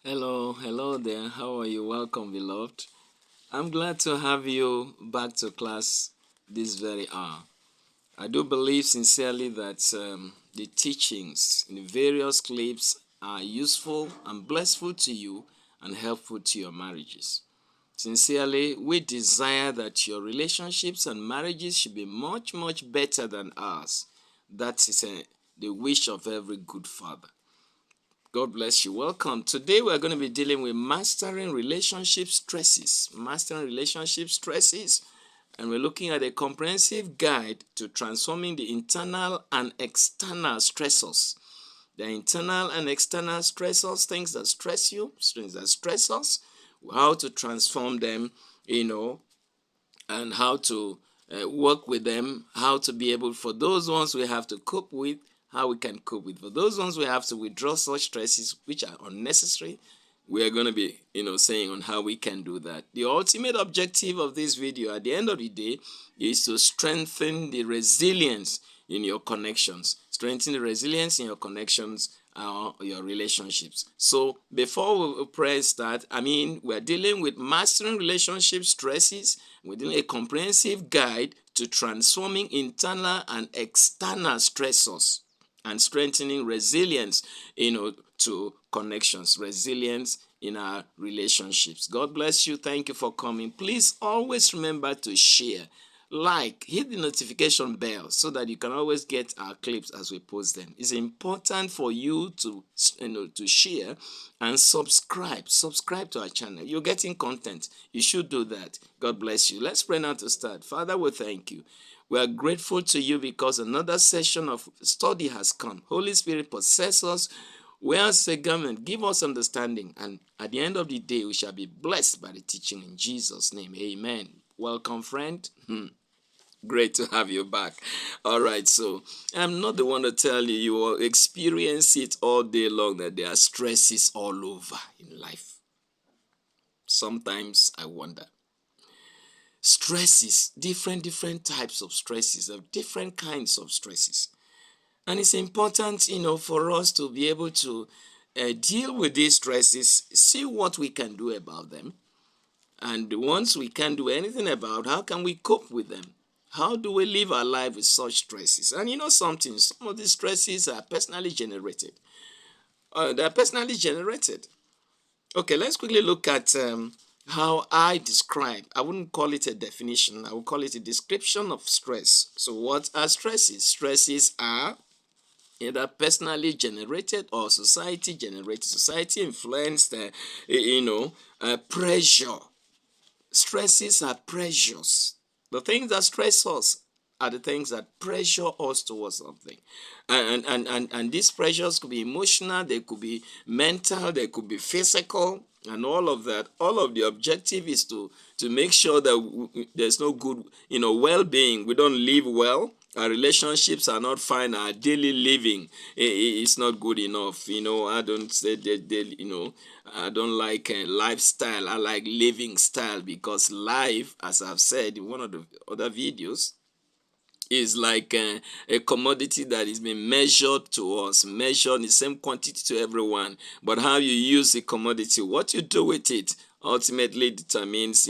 Hello there. How are you? Welcome, beloved. I'm glad to have you back to class this very hour. I do believe sincerely that the teachings in the various clips are useful and blissful to you and helpful to your marriages. Sincerely, we desire that your relationships and marriages should be much, much better than ours. That is the wish of every good father. God bless you. Welcome. Today we're going to be dealing with mastering relationship stresses. Mastering relationship stresses. And we're looking at a comprehensive guide to transforming the internal and external stressors. The internal and external stressors, things that stress you, things that stress us, how to transform them, and how to work with them, how to be able, for those ones we have to cope with, how we can cope with. For those ones we have to withdraw such stresses which are unnecessary, we are going to be, saying on how we can do that. The ultimate objective of this video at the end of the day is to strengthen the resilience in your connections. Strengthen the resilience in your connections, your relationships. So before we press start, we're dealing with mastering relationship stresses. We're doing a comprehensive guide to transforming internal and external stressors and strengthening resilience, to connections, resilience in our relationships. God bless you. Thank you for coming. Please always remember to share, hit the notification bell so that you can always get our clips as we post them. It's important for you to share and subscribe to our channel. You're getting content, you should do that. God bless you. Let's pray now to start. Father, we thank you. We are grateful to you because another session of study has come. Holy Spirit, possess us, wear us a garment, give us understanding, and at the end of the day we shall be blessed by the teaching in Jesus' name. Amen. Welcome, friend. Great to have you back. All right, so I'm not the one to tell you, you will experience it all day long, that there are stresses all over in life. Sometimes I wonder. Stresses, different types of stresses, of different kinds of stresses. And it's important, for us to be able to deal with these stresses, see what we can do about them. And once we can't do anything about, how can we cope with them? How do we live our life with such stresses? And some of these stresses are personally generated. They're personally generated. Okay, let's quickly look at how I describe. I wouldn't call it a definition. I would call it a description of stress. So what are stresses? Stresses are either personally generated or society generated, society influenced, pressure. Stresses are pressures. The things that stress us are the things that pressure us towards something. And these pressures could be emotional, they could be mental, they could be physical, and all of that. All of the objective is to make sure that there's no good, well-being. We don't live well. Our relationships are not fine. Our daily living is not good enough. I don't say that, I don't like lifestyle. I like living style, because life, as I've said in one of the other videos, is like a commodity that is being measured to us, measured in the same quantity to everyone. But how you use the commodity, what you do with it, ultimately determines,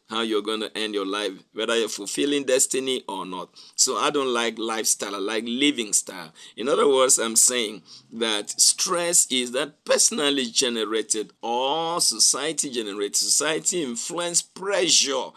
how you're going to end your life, whether you're fulfilling destiny or not. So I don't like lifestyle, I like living style. In other words, I'm saying that stress is that personally generated or society generated, society influenced pressure,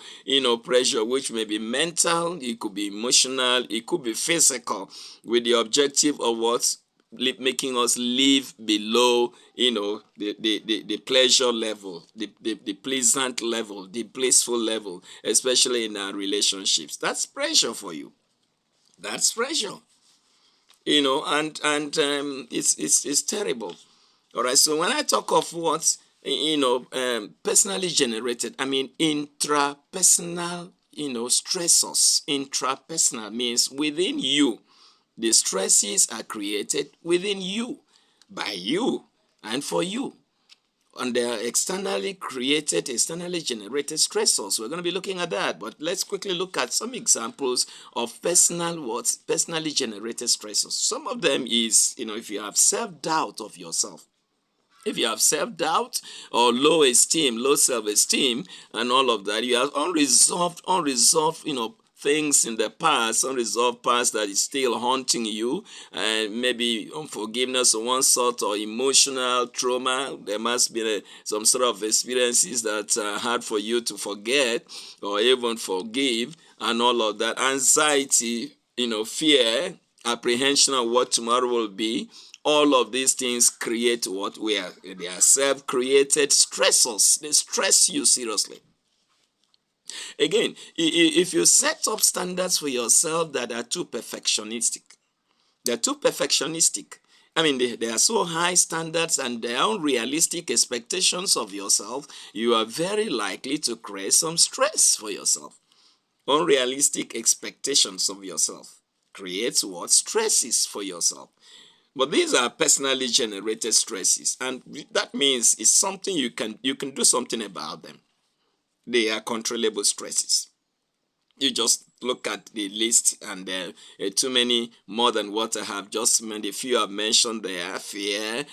pressure which may be mental, it could be emotional, it could be physical, with the objective of what? Making us live below, the pleasure level, the pleasant level, the blissful level, especially in our relationships. That's pressure for you. That's pressure. And it's terrible. All right. So when I talk of what, personally generated, I mean intrapersonal, stressors. Intrapersonal means within you. The stresses are created within you, by you, and for you. And they are externally created, externally generated stressors. We're going to be looking at that. But let's quickly look at some examples of personally generated stressors. Some of them is, if you have self-doubt of yourself. If you have self-doubt or low esteem, low self-esteem, and all of that, you have unresolved, things in the past, unresolved past that is still haunting you, and maybe unforgiveness of one sort or emotional trauma. There must be some sort of experiences that are hard for you to forget or even forgive, and all of that. Anxiety, fear, apprehension of what tomorrow will be. All of these things create what they are self-created stressors. They stress you seriously. Again, if you set up standards for yourself that are too perfectionistic, they're too perfectionistic. I mean, they are so high standards and their unrealistic expectations of yourself, you are very likely to create some stress for yourself. Unrealistic expectations of yourself creates what? Stresses for yourself. But these are personally generated stresses, and that means it's something you can do something about them. They are controllable stresses. You just look at the list, and there are too many more than what I have just mentioned. A few I've mentioned there: fear,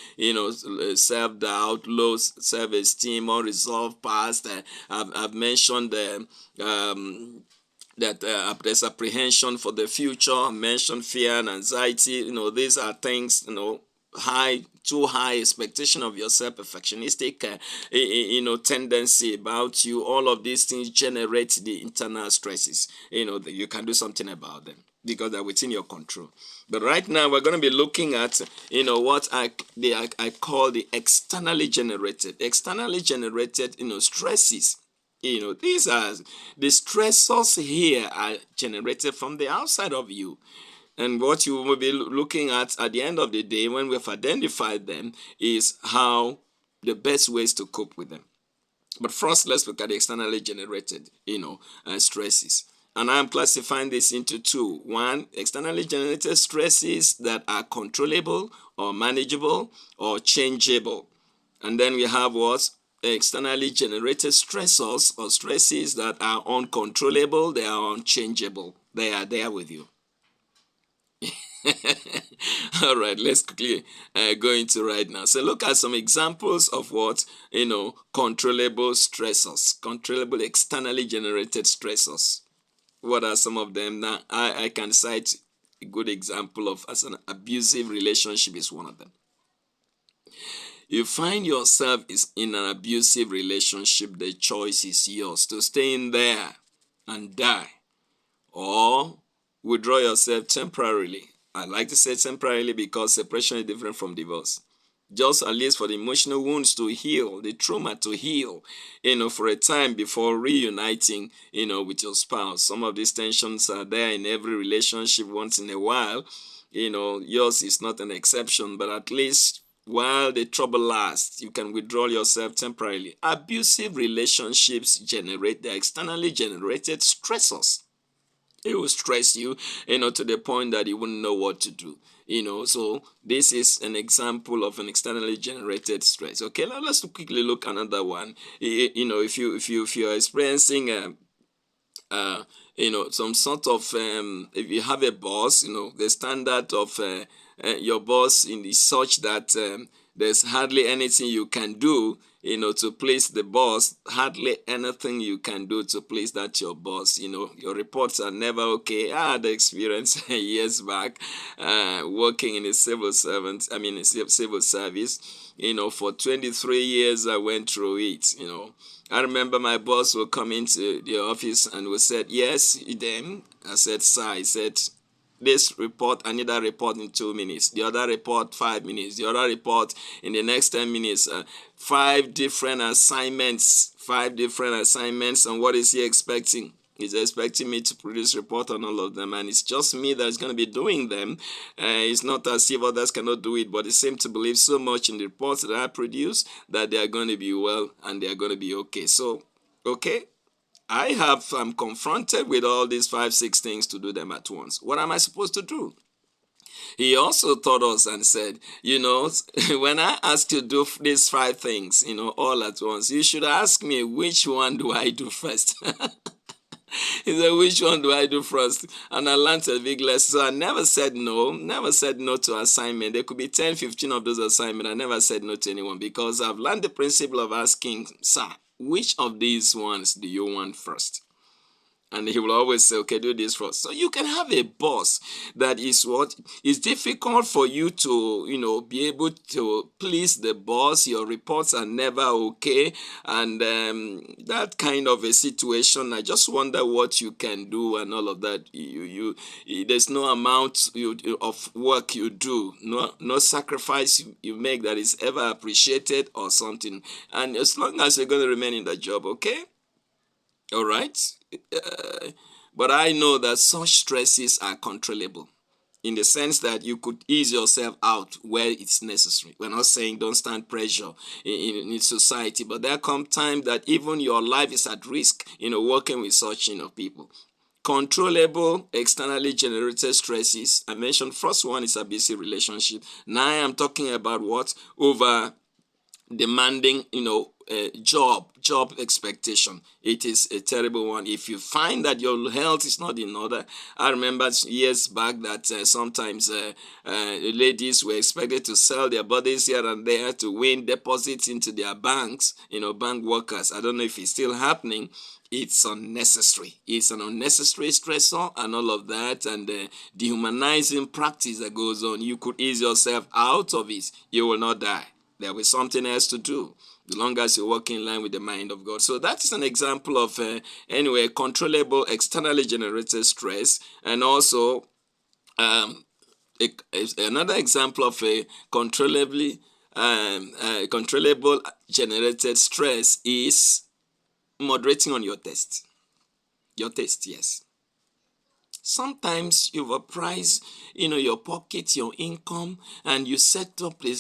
self-doubt, low self-esteem, unresolved past. I've mentioned that there's apprehension for the future. Mention fear and anxiety. These are things, too high expectation of yourself, perfectionistic tendency about you. All of these things generate the internal stresses. That you can do something about them because they're within your control. But right now we're going to be looking at what I call the externally generated stresses. These are the stressors here are generated from the outside of you. And what you will be looking at the end of the day, when we've identified them, is how the best ways to cope with them. But first, let's look at the externally generated, stresses. And I'm classifying this into two. One, externally generated stresses that are controllable or manageable or changeable. And then we have what? Externally generated stressors or stresses that are uncontrollable, they are unchangeable. They are there with you. All right, let's quickly go into right now. So look at some examples of what, controllable stressors, controllable externally generated stressors. What are some of them? Now, I can cite a good example of as an abusive relationship is one of them. You find yourself in an abusive relationship, the choice is yours to stay in there and die, or withdraw yourself temporarily. I like to say temporarily because separation is different from divorce. Just at least for the emotional wounds to heal, the trauma to heal, for a time before reuniting, with your spouse. Some of these tensions are there in every relationship once in a while. Yours is not an exception, but at least while the trouble lasts, you can withdraw yourself temporarily. Abusive relationships generate the externally generated stressors. It will stress you, to the point that you wouldn't know what to do. So this is an example of an externally generated stress. Okay, now let's quickly look another one. If you're experiencing some sort of if you have a boss, the standard of your boss is such that there's hardly anything you can do, to please the boss. Hardly anything you can do to please that your boss. Your reports are never okay. I had the experience years back working in a civil service. For 23 years I went through it. I remember my boss would come into the office and would say, "Yes, then." I said, "Sir," he said, "this report, I need a report in 2 minutes. The other report, 5 minutes. The other report in the next 10 minutes. 5 different assignments. And what is he expecting? He's expecting me to produce report on all of them, and it's just me that's going to be doing them. It's not as if others cannot do it, but they seem to believe so much in the reports that I produce that they are going to be well and they are going to be okay. So, okay, I'm confronted with all these 5-6 things to do them at once. What am I supposed to do?" He also taught us and said, when I ask you to do these 5 things, all at once, you should ask me which one do I do first. He said, which one do I do first? And I learned a big lesson. So I never said no to assignment. There could be 10, 15 of those assignments. I never said no to anyone because I've learned the principle of asking, sir, which of these ones do you want first? And he will always say, okay, do this first. So you can have a boss that is what is difficult for you to, be able to please the boss. Your reports are never okay. And that kind of a situation, I just wonder what you can do and all of that. There's no amount of work you do, no sacrifice you make that is ever appreciated or something. And as long as you're going to remain in the job, okay? All right. But I know that such stresses are controllable in the sense that you could ease yourself out where it's necessary. We're not saying don't stand pressure in society, but there come time that even your life is at risk, working with such, people. Controllable, externally generated stresses. I mentioned first one is abusive relationship. Now I am talking about what? Over demanding job expectation. It is a terrible one. If you find that your health is not in order, I remember years back that sometimes ladies were expected to sell their bodies here and there to win deposits into their banks, bank workers. I don't know if it's still happening. It's unnecessary. It's an unnecessary stressor and all of that, and dehumanizing practice that goes on. You could ease yourself out of it. You will not die. There will be something else to do, as long as you work in line with the mind of God. So that is an example of, controllable, externally generated stress. And also, another example of a controllable generated stress is moderating on your taste. Your taste, yes. Sometimes you overprice, your pocket, your income, and you set up the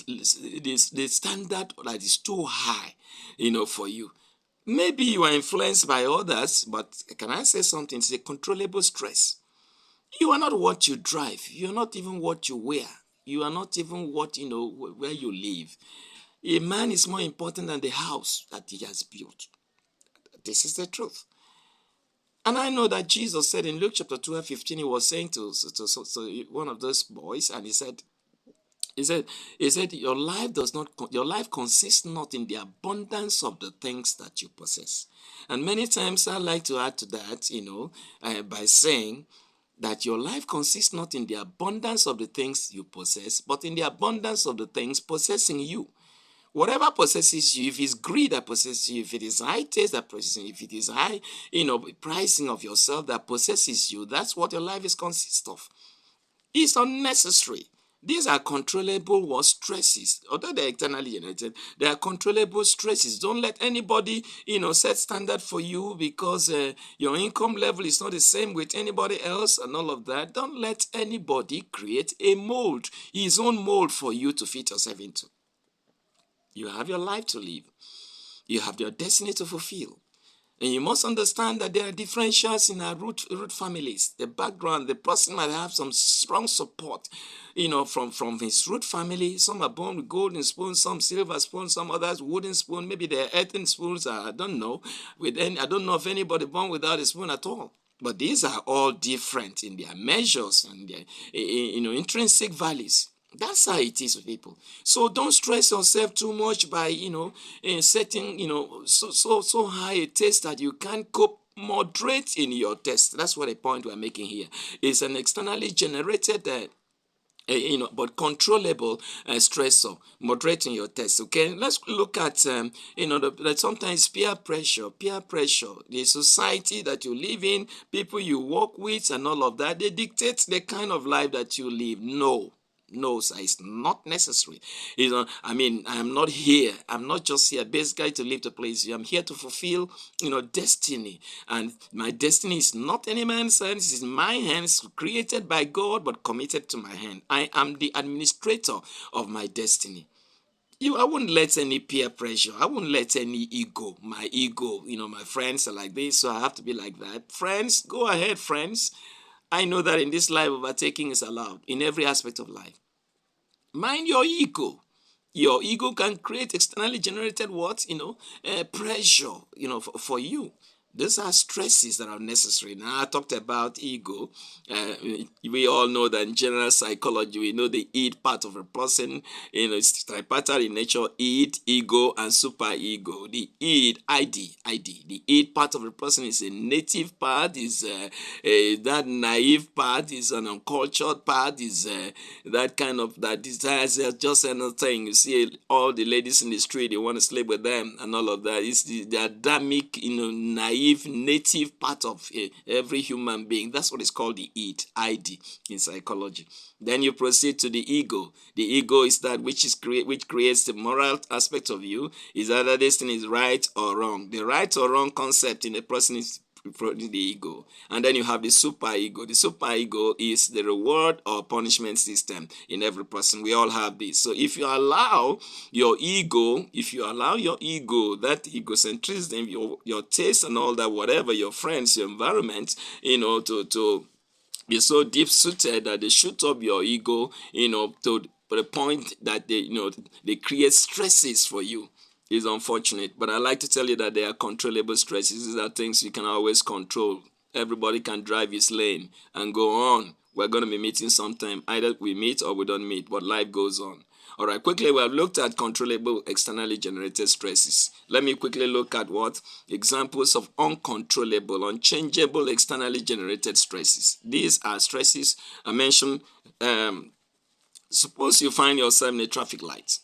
standard that is too high, for you. Maybe you are influenced by others, but can I say something? It's a controllable stress. You are not what you drive. You are not even what you wear. You are not even what, where you live. A man is more important than the house that he has built. This is the truth. And I know that Jesus said in Luke chapter 12, 15, he was saying to one of those boys, and he said, your life consists not in the abundance of the things that you possess. And many times I like to add to that, by saying that your life consists not in the abundance of the things you possess, but in the abundance of the things possessing you. Whatever possesses you, if it's greed that possesses you, if it is high taste that possesses you, if it is high, pricing of yourself that possesses you, that's what your life is consist of. It's unnecessary. These are controllable stresses. Although they're externally generated, they are controllable stresses. Don't let anybody, set standard for you because your income level is not the same with anybody else and all of that. Don't let anybody create a mold, his own mold for you to fit yourself into. You have your life to live. You have your destiny to fulfill. And you must understand that there are differentials in our root families. The background, the person might have some strong support, from his root family. Some are born with golden spoons, some silver spoons, some others wooden spoon. Maybe they're earthen spoons. I don't know. I don't know of anybody born without a spoon at all. But these are all different in their measures and their, intrinsic values. That's how it is with people. So don't stress yourself too much by, setting, so high a taste that you can't cope. Moderate in your taste. That's what the point we're making here. It's an externally generated but controllable stressor. Moderating your test. Okay, let's look at sometimes peer pressure, the society that you live in, people you work with, and all of that. They dictate the kind of life that you live. No, sir, it's not necessary. I'm not here. I'm not just here basically to live to please you. I'm here to fulfill, destiny. And my destiny is not any man's hands. It's in my hands, created by God, but committed to my hand. I am the administrator of my destiny. I wouldn't let any peer pressure. I wouldn't let any ego. My ego, my friends are like this, so I have to be like that. Friends, go ahead, friends. I know that in this life, overtaking is allowed in every aspect of life. Mind your ego. Your ego can create externally generated what? Pressure, for you. These are stresses that are necessary. Now, I talked about ego. We all know that in general psychology, we know the id part of a person. It's tripartite in nature: id, ego, and superego. The id, ID. The id part of a person is a native part, is that naive part, is an uncultured part, is that kind of that desires just another thing. You see all the ladies in the street, they want to sleep with them and all of that. It's the Adamic, naive, native part of every human being. That's what is called the ID in psychology. Then you proceed to the ego. The ego is that which creates the moral aspect of you. Is either this thing is right or wrong. The right or wrong concept in a person is the ego. And then you have the superego. The superego is the reward or punishment system in every person. We all have this. So if you allow your ego, that egocentrism, your taste and all that, whatever, your friends, your environment, to be so deep suited that they shoot up your ego, to the point that they create stresses for you. Is unfortunate, but I like to tell you that they are controllable stresses. These are things you can always control. Everybody can drive his lane and go on. We're going to be meeting sometime. Either we meet or we don't meet, but life goes on. All right, quickly, we have looked at controllable externally generated stresses. Let me quickly look at what examples of uncontrollable, unchangeable externally generated stresses. These are stresses I mentioned. Suppose you find yourself in a traffic light.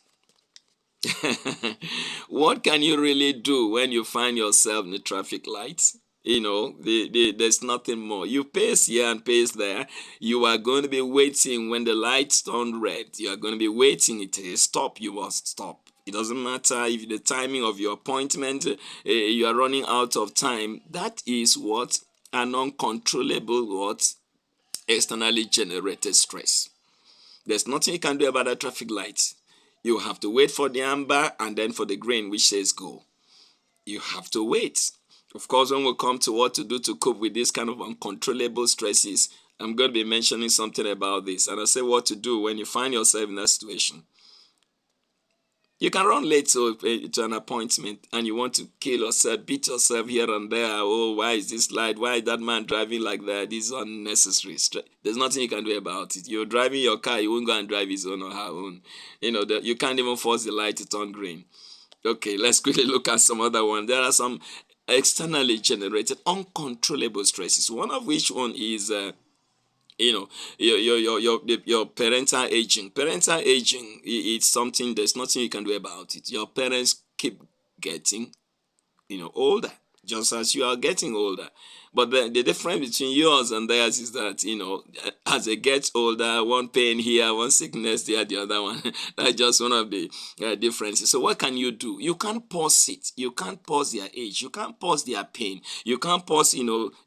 What can you really do when you find yourself in a traffic light? There's nothing more. You pace here and pace there. You are going to be waiting when the lights turn red. You are going to be waiting until you stop. You must stop. It doesn't matter if the timing of your appointment, you are running out of time. That is what an uncontrollable, externally generated stress. There's nothing you can do about that traffic light. You have to wait for the amber and then for the green which says go. You have to wait. Of course, when we come to what to do to cope with this kind of uncontrollable stresses, I'm going to be mentioning something about this. And I say what to do when you find yourself in that situation. You can run late to an appointment and you want to kill yourself, beat yourself here and there. Oh, why is this light? Why is that man driving like that? This is unnecessary. There's nothing you can do about it. You're driving your car, you won't go and drive his own or her own. You can't even force the light to turn green. Okay, let's quickly look at some other one. There are some externally generated uncontrollable stresses. One of which one is your parental aging. Parental aging, it's something, there's nothing you can do about it. Your parents keep getting older, just as you are getting older. But the difference between yours and theirs is that, as they get older, one pain here, one sickness there, the other one. That's just one of the differences. So what can you do? You can't pause it. You can't pause their age. You can't pause their pain. You can't pause,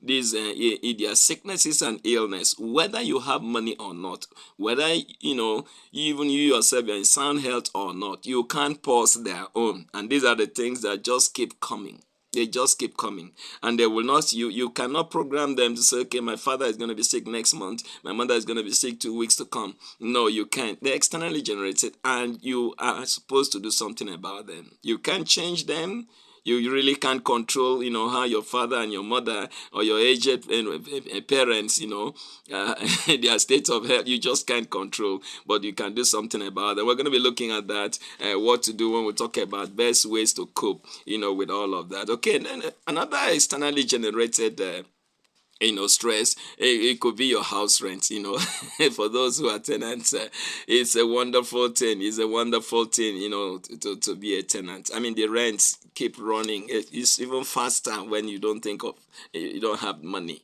these their sicknesses and illness, whether you have money or not, whether, even you yourself are in sound health or not. You can't pause their own. And these are the things that just keep coming. They just keep coming, and they will not. You cannot program them to say, okay, my father is going to be sick next month, my mother is going to be sick 2 weeks to come. No, you can't. They're externally generated, and you are supposed to do something about them. You can't change them. You really can't control, how your father and your mother or your aged parents, their state of health. You just can't control, but you can do something about it. We're going to be looking at that, what to do when we talk about best ways to cope, with all of that. Okay, and then another externally generated stress. It could be your house rent. For those who are tenants, it's a wonderful thing. It's a wonderful thing, to be a tenant. I mean, the rents keep running. It's even faster when you don't you don't have money.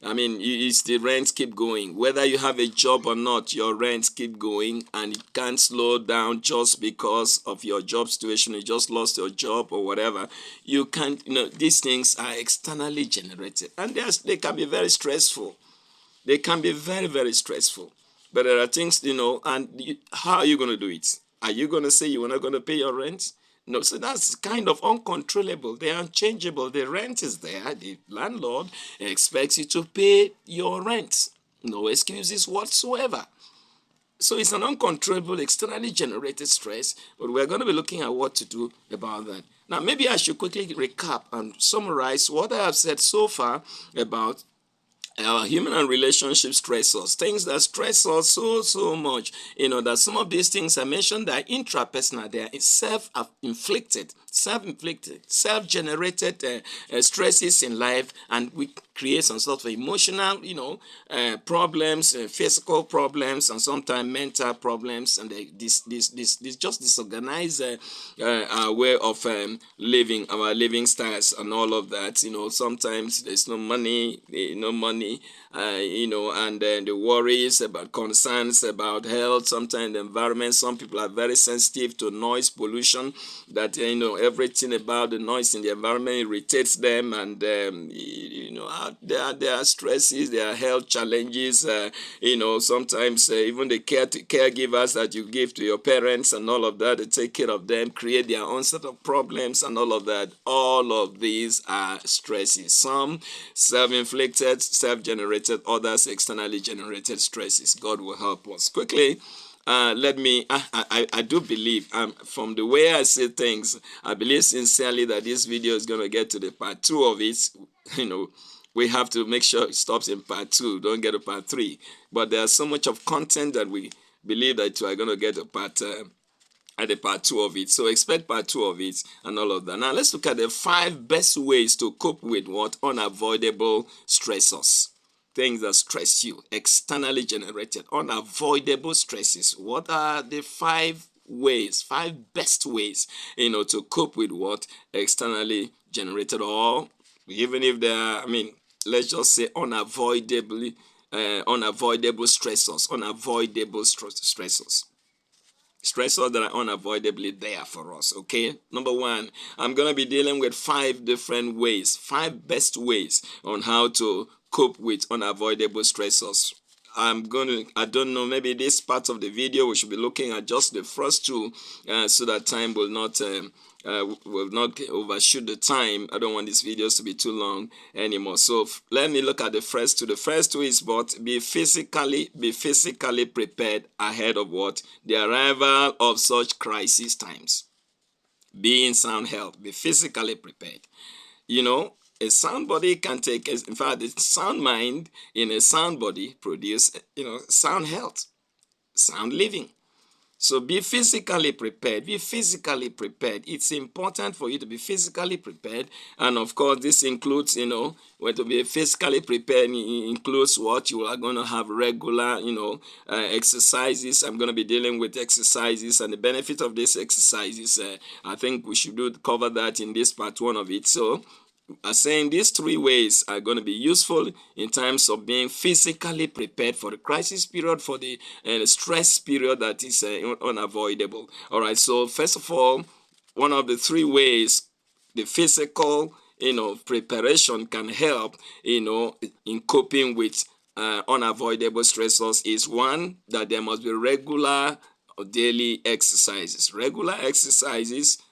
I mean, it's the rents keep going. Whether you have a job or not, your rents keep going, and it can't slow down just because of your job situation. You just lost your job or whatever. You can't, these things are externally generated, and they can be very stressful. They can be very, very stressful. But there are things, how are you going to do it? Are you going to say you are not going to pay your rent? No, so that's kind of uncontrollable. They're unchangeable. The rent is there. The landlord expects you to pay your rent. No excuses whatsoever. So it's an uncontrollable, externally generated stress, but we're going to be looking at what to do about that. Now, maybe I should quickly recap and summarize what I have said so far about our human and relationship stressors, things that stress us so much. That some of these things I mentioned are intrapersonal, they are self-inflicted, self-generated stresses in life, and we create some sort of emotional, problems, physical problems, and sometimes mental problems, and this just disorganize our way of living, our living styles, and all of that. Sometimes there's no money, and then the worries about concerns about health, sometimes the environment. Some people are very sensitive to noise pollution, that everything about the noise in the environment irritates them, and there are stresses, there are health challenges. Sometimes even the caregivers that you give to your parents and all of that, they take care of them, create their own set of problems and all of that. All of these are stresses. Some self-inflicted, self-generated, others externally generated stresses. God will help us. Quickly, I do believe, from the way I say things, I believe sincerely that this video is going to get to the part 2 of it. We have to make sure it stops in part 2. Don't get to part 3. But there's so much of content that we believe that you are going to get at the part 2 of it. So expect part 2 of it and all of that. Now let's look at the 5 best ways to cope with what unavoidable stressors. Things that stress you, externally generated, unavoidable stresses. What are the 5 best ways, to cope with what externally generated, or even if they are, let's just say unavoidable stressors, stressors that are unavoidably there for us. Okay, number 1, I'm going to be dealing with 5 different ways, 5 best ways on how to cope with unavoidable stressors. I don't know, maybe this part of the video we should be looking at just the first 2, so that time will not overshoot the time. I don't want these videos to be too long anymore. So let me look at the first 2. The first 2 is what? Be physically prepared ahead of what? The arrival of such crisis times. Be in sound health. Be physically prepared. A sound body can take, in fact, a sound mind in a sound body produce, sound health, sound living. So be physically prepared. Be physically prepared. It's important for you to be physically prepared. And of course, this includes, when to be physically prepared includes what you are going to have regular, exercises. I'm going to be dealing with exercises and the benefit of these exercises. I think we should cover that in this part 1 of it. So saying these 3 ways are going to be useful in terms of being physically prepared for the crisis period, for the stress period that is unavoidable. All right, so first of all, one of the 3 ways the physical preparation can help in coping with unavoidable stressors is, 1, that there must be regular or daily exercises.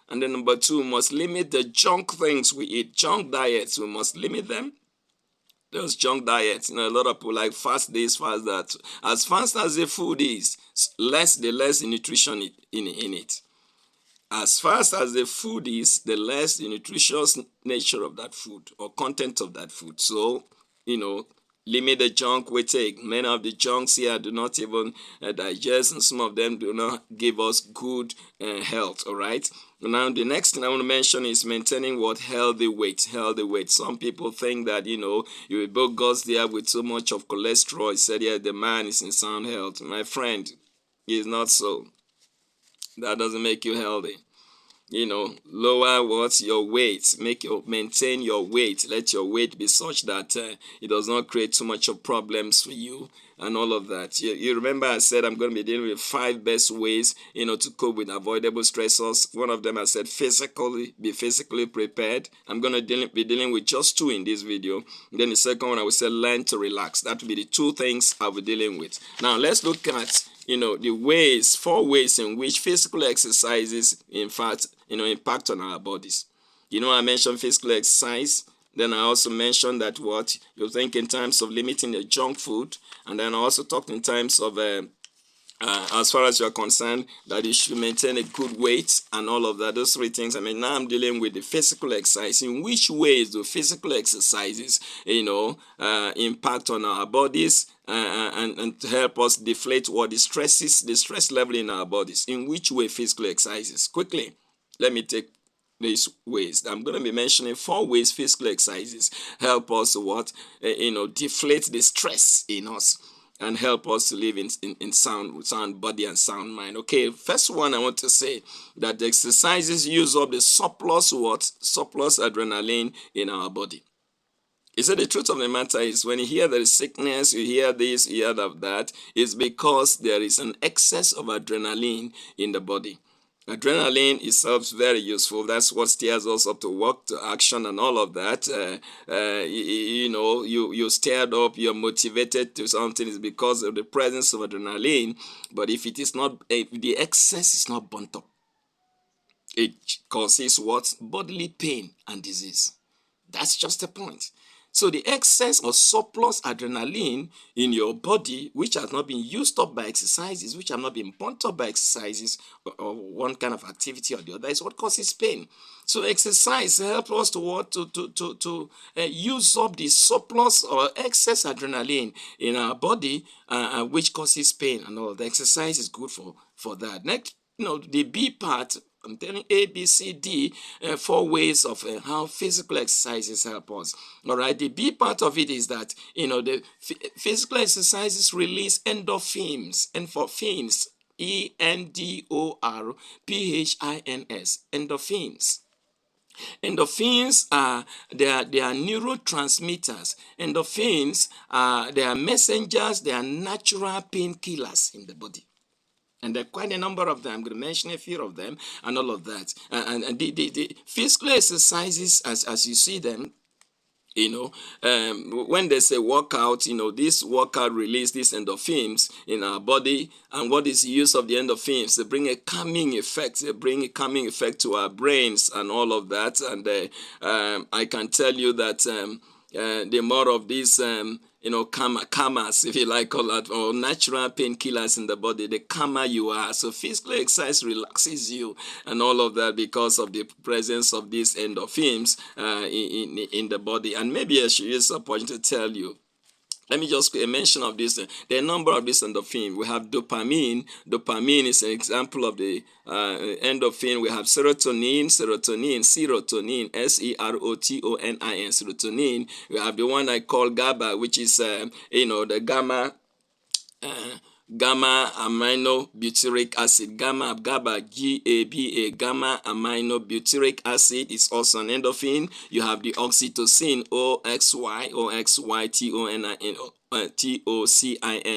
And then number 2, must limit the junk things we eat. Junk diets, we must limit them. Those junk diets, a lot of people like fast this, fast that. As fast as the food is, the less the nutrition in it. As fast as the food is, the less the nutritious nature of that food or content of that food. So, limit the junk we take. Many of the junks here do not even digest, and some of them do not give us good health. All right. Now, the next thing I want to mention is maintaining what? Healthy weight. Some people think that, you will both goes there with so much of cholesterol. He said, yeah, the man is in sound health. My friend, it's not so. That doesn't make you healthy. Lower what's your weight, maintain your weight, let your weight be such that it does not create too much of problems for you and all of that. You remember I said I'm going to be dealing with 5 best ways to cope with avoidable stressors. One of them I said be physically prepared. I'm going to be dealing with just 2 in this video. And then the second one I will say learn to relax. That will be the 2 things I'll be dealing with. Now let's look at the 4 ways in which physical exercises, in fact, impact on our bodies. I mentioned physical exercise. Then I also mentioned that what you think in terms of limiting the junk food. And then I also talked in terms of as far as you're concerned, that you should maintain a good weight and all of that, those three things. I mean, now I'm dealing with the physical exercise. In which ways do physical exercises, impact on our bodies, and to help us deflate what the stress level in our bodies? In which way physical exercises? Quickly, let me take these ways. I'm going to be mentioning 4 ways physical exercises help us what, deflate the stress in us and help us to live in sound body and sound mind. Okay, first one I want to say that the exercises use up the surplus adrenaline in our body. You see, the truth of the matter is, when you hear there is sickness, you hear this, you hear that, it's because there is an excess of adrenaline in the body. Adrenaline itself is very useful. That's what steers us up to work, to action, and all of that. You stirred up, you're motivated to something is because of the presence of adrenaline. But if it is not, if the excess is not burnt up, it causes what? Bodily pain and disease. That's just the point. So the excess or surplus adrenaline in your body, which has not been used up by exercises, which have not been burnt up by exercises or one kind of activity or the other, is what causes pain. So exercise helps us to what to use up the surplus or excess adrenaline in our body, which causes pain and all. The exercise is good for that. Next, the B part. I'm telling A, B, C, D, 4 ways of how physical exercises help us. All right. The B part of it is that, the physical exercises release endorphins, and for fins, endorphins, endorphins. Endorphins they are neurotransmitters. Endorphins they are messengers, they are natural painkillers in the body. And there are quite a number of them. I'm going to mention a few of them and all of that. And the physical exercises, as you see them, when they say workout, this workout release these endorphins in our body. And what is the use of the endorphins? They bring a calming effect. They bring a calming effect to our brains and all of that. And I can tell you that the more of these calmers, if you like, call that, or natural painkillers in the body, the calmer you are. So physical exercise relaxes you and all of that because of the presence of these endorphins in the body. And maybe I should use a point to tell you. Let me just mention of this. There are a number of these endorphins. We have dopamine. Dopamine is an example of the endorphin. We have serotonin, serotonin, serotonin. We have the one I call GABA, which is, the gamma amino butyric acid. GABA, GABA, gamma amino butyric acid is also an endorphin. You have the oxytocin, TOCIN,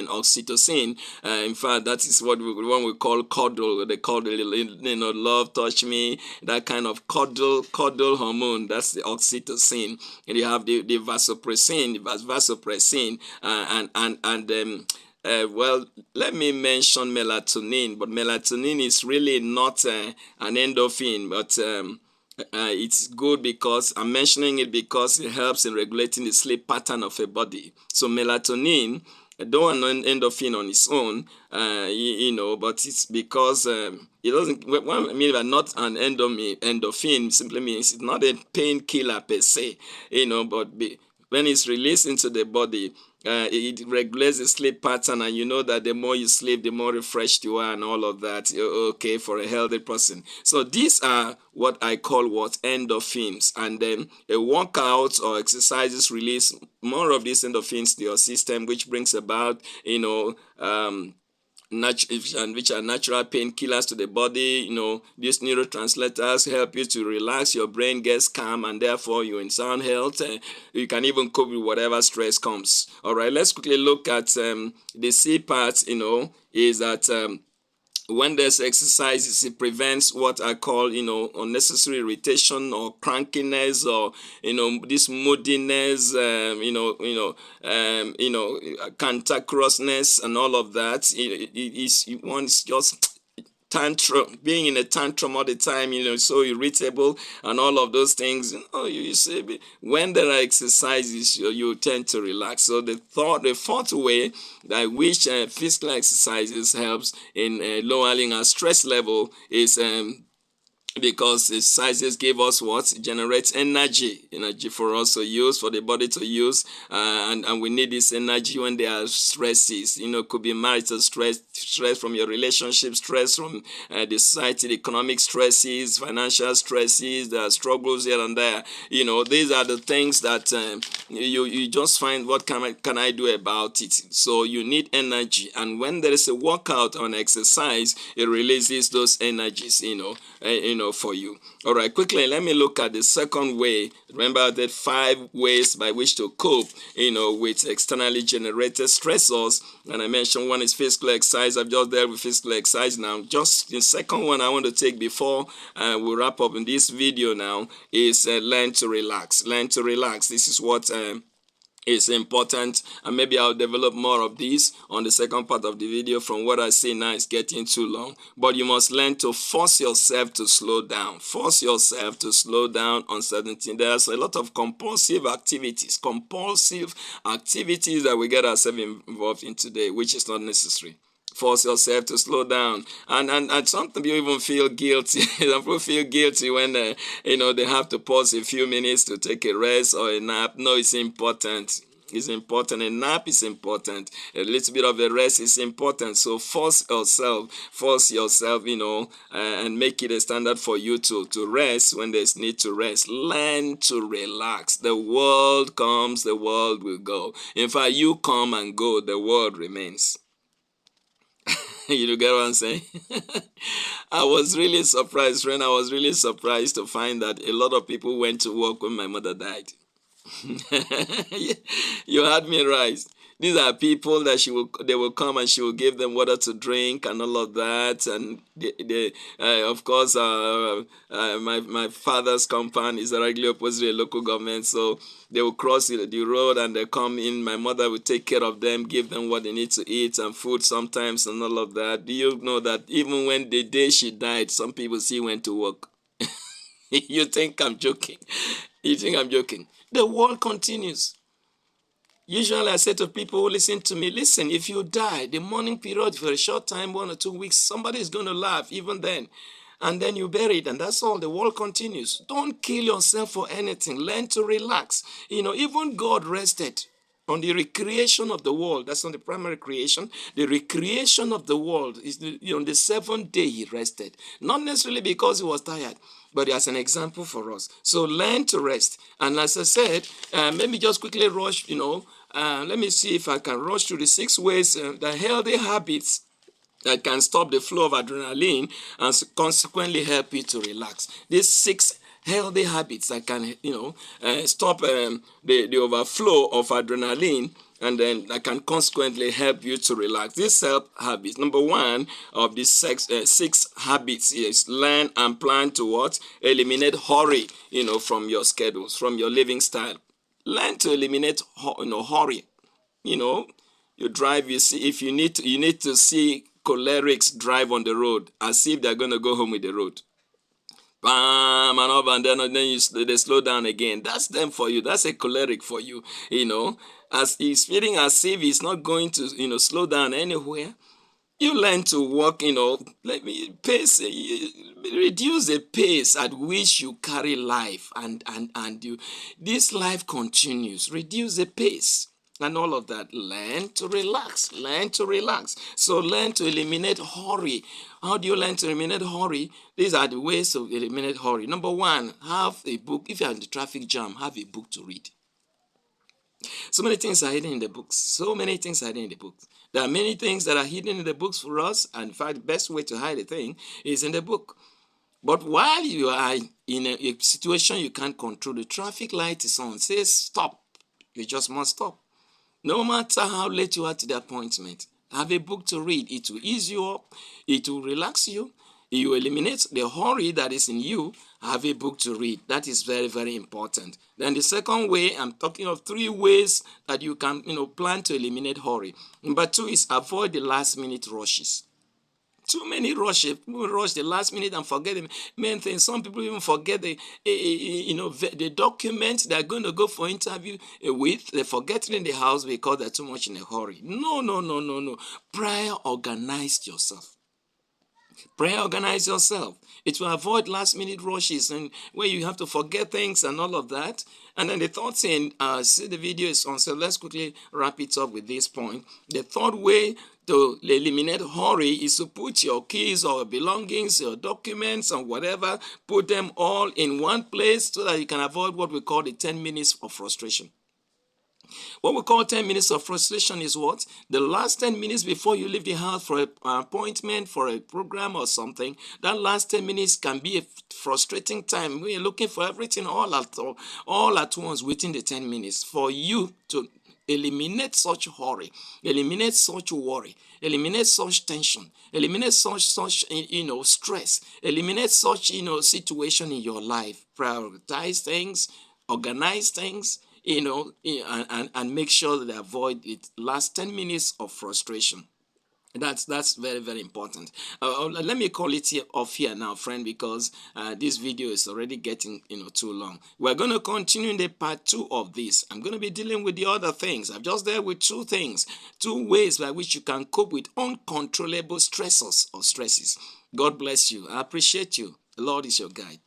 oxytocin. In fact, that is what we call cuddle. They call the love, touch me, that kind of cuddle hormone. That's the oxytocin. And you have the vasopressin, well, let me mention melatonin, but melatonin is really not an endorphin, but it's good because I'm mentioning it because it helps in regulating the sleep pattern of a body. So melatonin, though an endorphin on its own, but it's because it doesn't. What I mean by not an endorphin simply means it's not a painkiller per se, but when it's released into the body, it regulates the sleep pattern, and you know that the more you sleep, the more refreshed you are and all of that. Okay, for a healthy person. So these are what I call endorphins, and then a workout or exercises release more of these endorphins to your system, which brings about which are natural painkillers to the body. These neurotransmitters help you to relax, your brain gets calm, and therefore you're in sound health. You can even cope with whatever stress comes. All right, let's quickly look at the C part. Is that when there's exercises, it prevents what I call, unnecessary irritation or crankiness or, this moodiness, cantankerousness and all of that. One is just tantrum, being in a tantrum all the time, so irritable and all of those things. You see, when there are exercises, you tend to relax. So the fourth way that which physical exercises helps in lowering our stress level is because exercises give us what generates energy for us to use, for the body to use, and we need this energy when there are stresses. Could be marital stress from your relationship, stress from the society, the economic stresses, financial stresses, the struggles here and there. These are the things that you just find, what can I do about it? So you need energy, and when there is a workout or an exercise, it releases those energies, for you. All right, quickly, let me look at the second way. Remember the 5 ways by which to cope, with externally generated stressors. And I mentioned one is physical exercise. I've just dealt with physical exercise now. Just the second one I want to take before we wrap up in this video now is learn to relax. Learn to relax. This is what is important, and maybe I'll develop more of this on the second part of the video. From what I say now, it's getting too long, but you must learn to force yourself to slow down. Force yourself to slow down on certain things. There's a lot of compulsive activities that we get ourselves involved in today, which is not necessary. Force yourself to slow down, and sometimes you even feel guilty. Some people feel guilty when they have to pause a few minutes to take a rest or a nap. No, it's important. It's important. A nap is important. A little bit of a rest is important. So force yourself, and make it a standard for you to rest when there's need to rest. Learn to relax. The world comes, the world will go. In fact, you come and go, the world remains. You get what I'm saying? I was really surprised, friend. I was really surprised to find that a lot of people went to work when my mother died. You had me right. These are people that they will come and she will give them water to drink and all of that. And of course, my father's compound is directly opposite the local government, so they will cross the road and they come in. My mother will take care of them, give them what they need to eat and food sometimes and all of that. Do you know that even when the day she died, some people still went to work? You think I'm joking? You think I'm joking? The world continues. Usually I say to people who listen to me, listen, if you die, the mourning period for a short time, 1 or 2 weeks, somebody is going to laugh even then. And then you bury it, and that's all. The world continues. Don't kill yourself for anything. Learn to relax. Even God rested on the recreation of the world. That's not the primary creation. The recreation of the world is on the 7th day he rested. Not necessarily because he was tired, but as an example for us. So learn to rest. And as I said, let me just quickly rush, let me see if I can rush through the 6 ways, the healthy habits that can stop the flow of adrenaline and consequently help you to relax. These 6 healthy habits that can, stop the overflow of adrenaline, and then that can consequently help you to relax. These habits. Number 1 of these 6 habits is learn and plan to what? Eliminate hurry, from your schedules, from your living style. Learn to eliminate, hurry. You drive, you see, if you need to see cholerics drive on the road as if they're going to go home with the road. Bam, and up, and then they slow down again. That's them for you. That's a choleric for you, as he's feeling as if he's not going to, slow down anywhere. You learn to walk, pace, reduce the pace at which you carry life, and this life continues. Reduce the pace and all of that. Learn to relax. So learn to eliminate hurry. How do you learn to eliminate hurry? These are the ways to eliminate hurry. Number 1, have a book. If you're in the traffic jam, have a book to read. So many things are hidden in the books. There are many things that are hidden in the books for us. And in fact, the best way to hide a thing is in the book. But while you are in a situation you can't control, the traffic light is on, says stop. You just must stop. No matter how late you are to the appointment, have a book to read. It will ease you up. It will relax you. It will eliminate the hurry that is in you. Have a book to read. That is very, very important. Then the second way, I'm talking of 3 ways that you can, plan to eliminate hurry. Number 2 is avoid the last minute rushes. Too many people rush the last minute and forget the main thing. Some people even forget the documents they're going to go for interview with. They forget it in the house because they're too much in a hurry. No, no, no, no, no. Prior, organize yourself. Prayer, organize yourself. It will avoid last minute rushes and where you have to forget things and all of that. And then the third thing, see the video is on, so let's quickly wrap it up with this point. The third way to eliminate hurry is to put your keys or belongings, your documents and whatever, put them all in one place so that you can avoid what we call the 10 minutes of frustration. What we call 10 minutes of frustration is what? The last 10 minutes before you leave the house for an appointment, for a program or something, that last 10 minutes can be a frustrating time. We're looking for everything all at once within the 10 minutes for you to eliminate such hurry, eliminate such worry, eliminate such tension, eliminate such stress, eliminate such situation in your life. Prioritize things, organize things, and make sure that they avoid it last 10 minutes of frustration. That's very, very important. Let me call it off here now, friend, because this video is already getting too long. We're going to continue in the part 2 of this. I'm going to be dealing with the other things. I've just dealt with 2 things, 2 ways by which you can cope with uncontrollable stressors or stresses. God bless you. I appreciate you. The Lord is your guide.